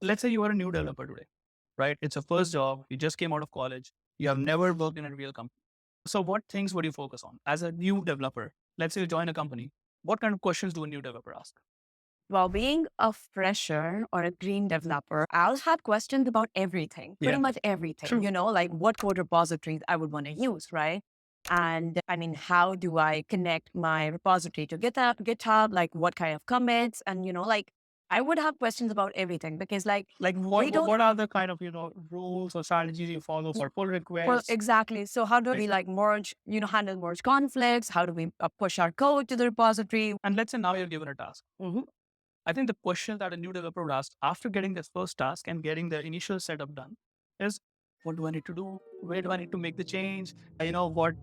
let's say you are a new developer today, right? It's a first job. You just came out of college. You have never worked in a real company. So what things would you focus on as a new developer? Let's say you join a company. What kind of questions do a new developer ask? Well, being a fresher or a green developer, I'll have questions about everything, pretty Yeah, much everything, true. like what code repositories I would want to use, right? And I mean, how do I connect my repository to GitHub? Like what kind of commits? And, like I would have questions about everything because Like we don't, what are the kind of rules or strategies you follow y- for pull well, requests? exactly. So how do Right? we like merge, handle merge conflicts? How do we push our code to the repository? And let's say now you're given a task. Mhm. I think the question that a new developer would ask after getting this first task and getting the initial setup done is, what do I need to do? Where do I need to make the change? What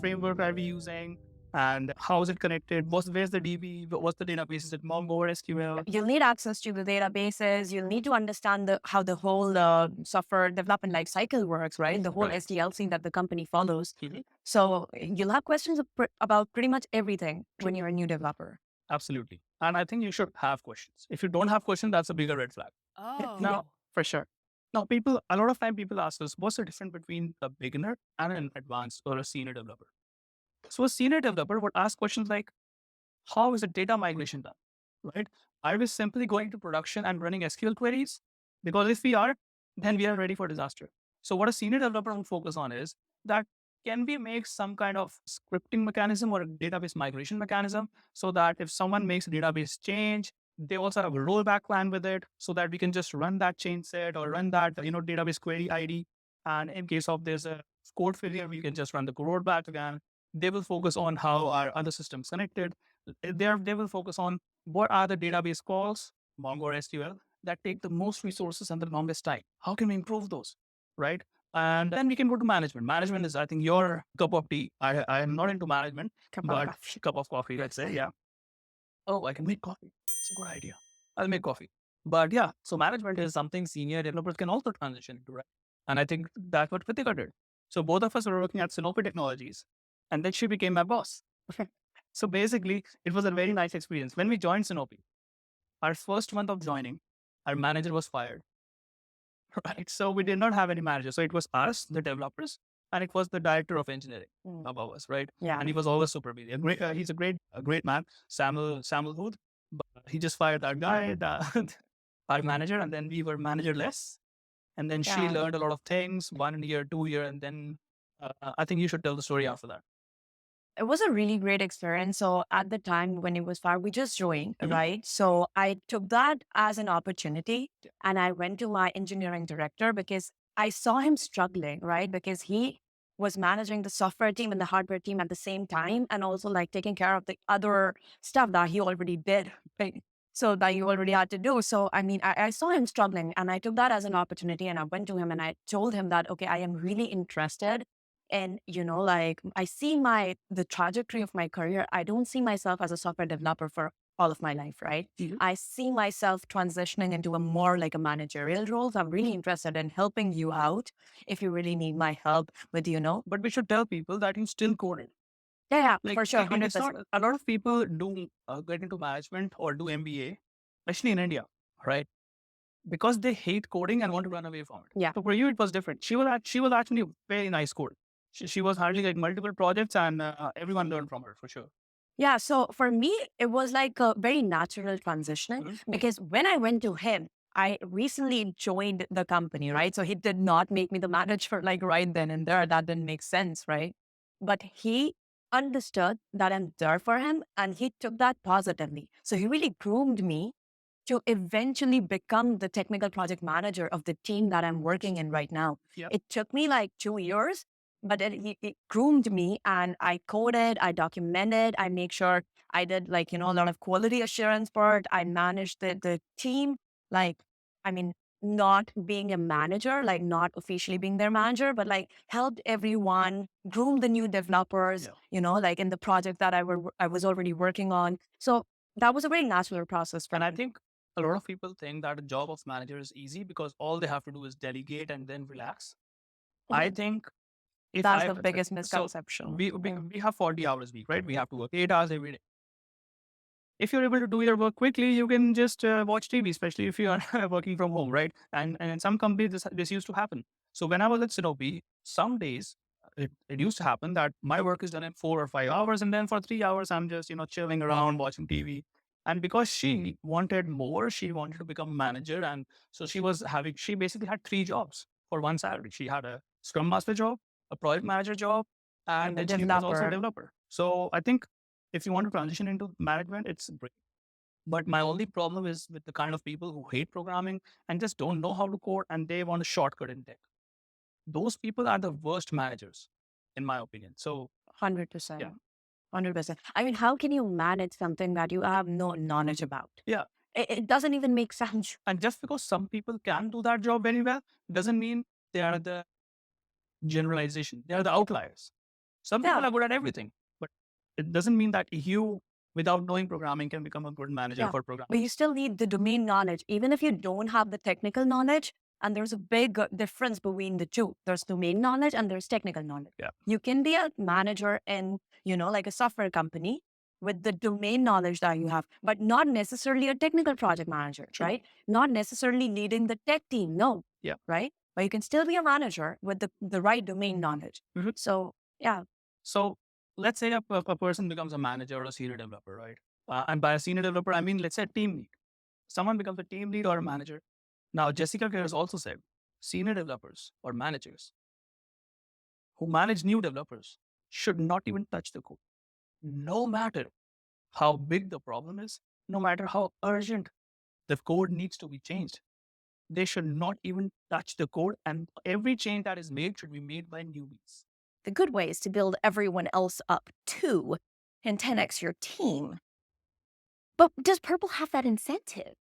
framework are we using? And how is it connected? Where's the DB? What's the database? Is it Mongo or SQL? You'll need access to the databases. You'll need to understand how the whole software development life cycle works, right? The whole Right. SDLC that the company follows. Mhm. So you'll have questions about pretty much everything when True. you're a new developer. Absolutely. And I think you should have questions. If you don't have questions, that's a bigger red flag. Yeah, Now, for sure. now a lot of time people ask us, what's the difference between a beginner and an advanced or a senior developer? So a senior developer would ask questions like, how is a data migration done? Right? Are we simply going to production and running SQL queries? Because if we are, then we are ready for disaster. So what a senior developer will focus on is that, can we make some kind of scripting mechanism or a database migration mechanism so that if someone makes a database change, they also have a rollback plan with it so that we can just run that change set or run that, database query ID. And in case of there's a code failure, we can just run the code back again. They will focus on how are other systems connected. They will focus on what are the database calls, Mongo or SQL, that take the most resources and the longest time. How can we improve those? Right. And then we can go to management. Management is, I think, your cup of tea. I am not into management, Cup of but coffee. cup of coffee, let's say. Yeah. Oh, I can make coffee. It's a good idea. I'll make coffee. But yeah, so management is something senior developers can also transition into, right? And I think that's what Kritika did. So both of us were working at Sanofi Technologies, and then she became my boss. So basically, it was a very nice experience. When we joined Sanofi, our first month of joining, our manager was fired. Right. So we did not have any manager. So it was us, the developers, and it was the director of engineering Mm. above us, right? Yeah. And he was always super busy. He's a great man, Samuel Hood. But he just fired that guy, our manager, and then we were managerless. And then she Yeah. learned a lot of things, 1 year, 2 year, and then I think you should tell the story after that. It was a really great experience. So at the time when it was fired, we just joined, Mhm. right? So I took that as an opportunity and I went to my engineering director because I saw him struggling, right? Because he was managing the software team and the hardware team at the same time and also like taking care of the other stuff that he already did. Right? So that you already had to do. So, I mean, I saw him struggling and I took that as an opportunity and I went to him and I told him that, okay, I am really interested and, like I see the trajectory of my career. I don't see myself as a software developer for all of my life, right? Mhm. I see myself transitioning into a more like a managerial role. So I'm really interested in helping you out if you really need my help with, But we should tell people that you still coded. yeah, yeah, Like, for sure, it's not 100%. a lot of people do get into management or do MBA, especially in India, right? Because they hate coding and want to run away from it. Yeah. So for you, it was different. She was actually a very nice coder. She was handling like multiple projects, and everyone learned from her for sure. Yeah. So for me, it was like a very natural transition Mhm. because when I went to him, I recently joined the company, right? So he did not make me the manager like right then and there. That didn't make sense, right? But he understood that I'm there for him and he took that positively. So he really groomed me to eventually become the technical project manager of the team that I'm working in right now. Yep. It took me like 2 years, but it groomed me and I coded, I documented, I make sure I did like, a lot of quality assurance part. I managed the team. Like, I mean, not being a manager, like not officially being their manager, but like helped everyone, groom the new developers, Yeah. like in the project that I was already working on. So that was a very natural process for And I me. think a lot of people think that a job of manager is easy because all they have to do is delegate and then relax. I think if That's I the biggest so misconception. we have 40 hours a week, right? We have to work 8 hours every day. if you're able to do your work quickly, you can just watch TV, especially if you are working from home, right? And in some companies, this used to happen. So when I was at Sinopi, some days it used to happen that my work is done in 4 or 5 hours, and then for 3 hours, I'm just chilling around watching TV. And because she wanted more, she wanted to become a manager, and so she basically had three jobs for one salary. She had a Scrum Master job, a project manager job, and And the then she was also a developer. developer. So I think if you want to transition into management, it's great. But my only problem is with the kind of people who hate programming and just don't know how to code and they want a shortcut in tech. Those people are the worst managers, in my opinion. So, yeah, 100%. 100%. I mean, how can you manage something that you have no knowledge about? yeah. It doesn't even make sense. And just because some people can do that job very well doesn't mean they are the generalization. They are the outliers. Some people Yeah. are good at everything, but it doesn't mean that you, without knowing programming, can become a good manager Yeah. for But you programmers. still need the domain knowledge, even if you don't have the technical knowledge. And there's a big difference between the two. There's domain knowledge and there's technical knowledge. Yeah. You can be a manager in, like a software company with the domain knowledge that you have, but not necessarily a technical project manager, True. right? Not necessarily leading the tech team. No. Yeah. Right. But you can still be a manager with the right domain knowledge. Mhm. So, yeah. So let's say a person becomes a manager or a senior developer, right? And by a senior developer, I mean, let's say a team lead. Someone becomes a team lead or a manager. Now, Jessica Kerr has also said senior developers or managers who manage new developers should not even touch the code, no matter how big the problem is, no matter how urgent the code needs to be changed. They should not even touch the code, and every change that is made should be made by newbies. The good way is to build everyone else up too and 10x your team. But does Purple have that incentive?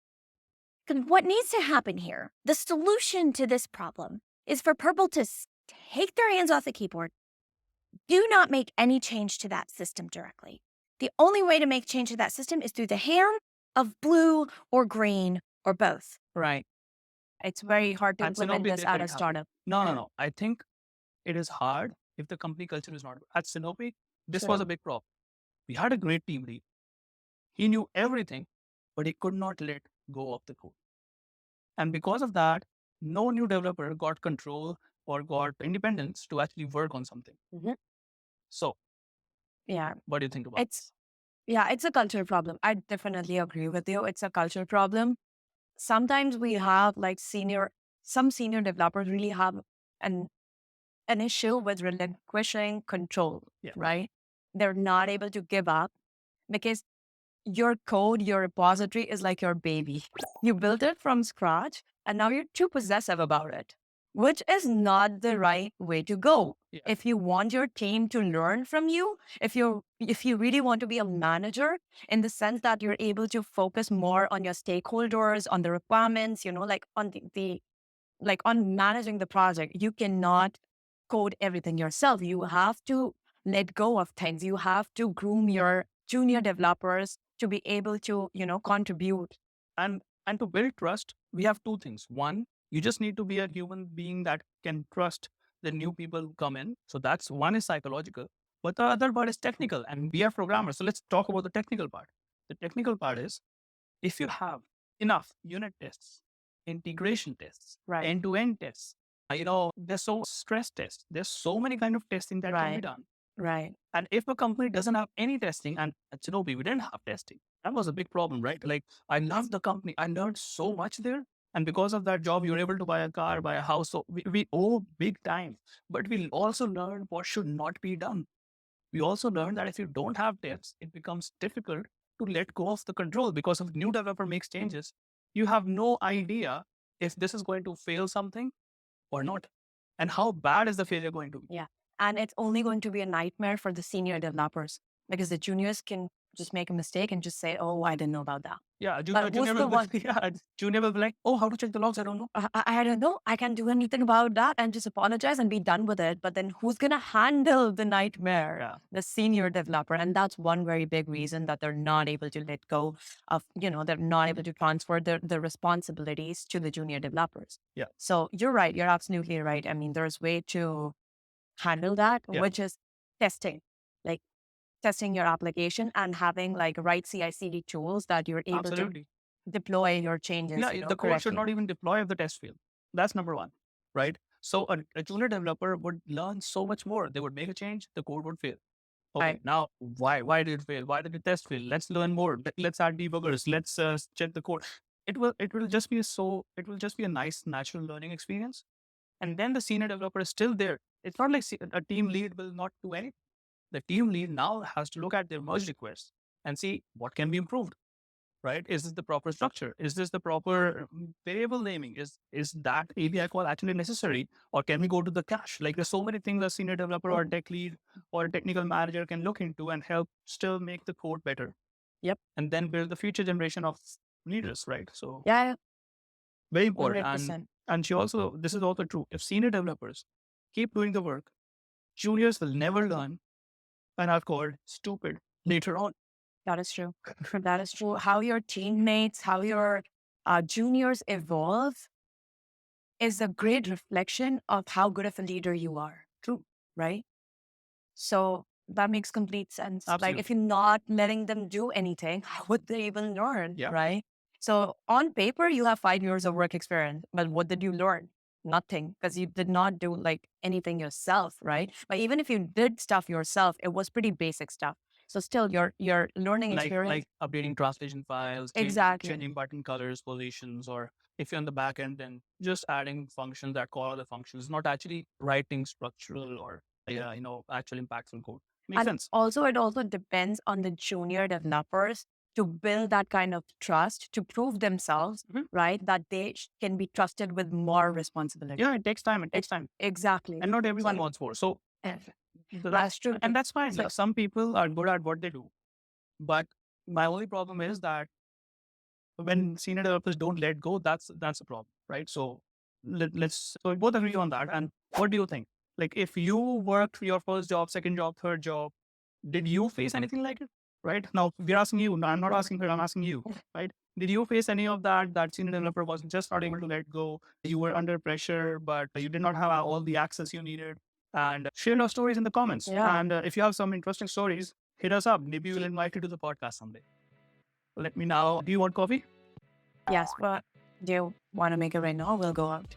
'Cause what needs to happen here, the solution to this problem, is for Purple to take their hands off the keyboard. Do not make any change to that system directly. The only way to make change to that system is through the hand of blue or green or both. Right. It's very hard to At implement Sanofi, this they at make a it happen. startup. No. I think it is hard if the company culture is not good. At Sanofi, this was Sure. a big problem. We had a great team lead. He knew everything, but he could not let go of the code. And because of that, no new developer got control or got independence to actually work on something. Mhm. So, Yeah. what do you think about It's it's a culture problem. I definitely agree with you. It's a culture problem. Sometimes we have like some senior developers really have an an issue with relinquishing control, Yeah. right? They're not able to give up because your code, your repository is like your baby. You built it from scratch and now you're too possessive about it, which is not the right way to go. Yeah. If you want your team to learn from you, if you really want to be a manager in the sense that you're able to focus more on your stakeholders, on the requirements, like on the like on managing the project, you cannot code everything yourself. You have to let go of things. You have to groom your junior developers to be able to, contribute. And to build trust, we have two things. One, you just need to be a human being that can trust the new people who come in. So that's one is psychological, but the other part is technical. And we are programmers. So let's talk about the technical part. The technical part is if you have enough unit tests, integration tests, Right. end-to-end tests, there's so stress tests. There's so many kind of testing that can be Right. done. Right. And if a company doesn't have any testing, and at Shinobi, we didn't have testing, that was a big problem, right? Like, I loved the company. I learned so much there. And because of that job, you're able to buy a car, buy a house. So we owe big time. But we also learned what should not be done. We also learned that if you don't have tests, it becomes difficult to let go of the control because if new developer makes changes, you have no idea if this is going to fail something or not. And how bad is the failure going to be? Yeah. And it's only going to be a nightmare for the senior developers because the juniors can just make a mistake and just say, oh, I didn't know about that. Yeah, But who's junior the will one? yeah, junior will be like, oh, how to check the logs? I don't know. I don't know. I can't do anything about that and just apologize and be done with it. But then who's going to handle the nightmare? Yeah. The senior developer. And that's one very big reason that they're not able to let go of, they're not able to transfer the responsibilities to the junior developers. Yeah. So you're right. You're absolutely right. I mean, there's way to handle that, Yeah. which is testing. Like testing your application and having like right CI/CD tools that you're able to Absolutely. deploy your changes, Yeah, you know, the code should correctly. not even deploy if the test fail. That's number one, right? So a junior developer would learn so much more. They would make a change, the code would fail. Okay, Right. now why did it fail? Why did the test fail? Let's learn more. Let's add debuggers. Let's check the code. It will just be a nice natural learning experience. And then the senior developer is still there. It's not like a team lead will not do anything. The team lead now has to look at their merge requests and see what can be improved, right? Is this the proper structure? Is this the proper variable naming? Is that API call actually necessary? Or can we go to the cache? Like there's so many things a senior developer or a tech lead or a technical manager can look into and help still make the code better. Yep. And then build the future generation of leaders, right? So Yeah. very important. 100%. And she also, this is also true. If senior developers keep doing the work, juniors will never learn and are called stupid later on. That is true. That is true. How your teammates, how your juniors evolve is a great reflection of how good of a leader you are. True. Right. So that makes complete sense. Like Absolutely. if you're not letting them do anything, how would they even learn? Yeah. Right. So on paper, you have 5 years of work experience, but what did you learn? Nothing, because you did not do like anything yourself, right? But even if you did stuff yourself, it was pretty basic stuff. So still your learning experience. Like updating translation files, Exactly. changing button colors, positions, or if you're on the back end, then just adding functions that call other functions, not actually writing structural or actual impactful code. Makes And sense. also, it also depends on the junior developers to build that kind of trust to prove themselves, Mhm. right? That they can be trusted with more responsibility. Yeah, it takes time. It takes time, Exactly. and not everyone So, wants more. So eh, that's that's true and too. that's fine. So, Like, some people are good at what they do, but my only problem is that when senior developers don't let go, that's a problem, right? So so we both agree on that. And what do you think? Like if you worked your first job, second job, third job, did you face anything like it? Right now, we're asking you. No, I'm not asking her. I'm asking you. Right? Did you face any of that? That senior developer was just not able to let go. You were under pressure, but you did not have all the access you needed. And share your stories in the comments. yeah. And if you have some interesting stories, hit us up. Maybe we'll invite you to the podcast someday. Let me know. Do you want coffee? Yes. But do you want to make it right now? We'll go out.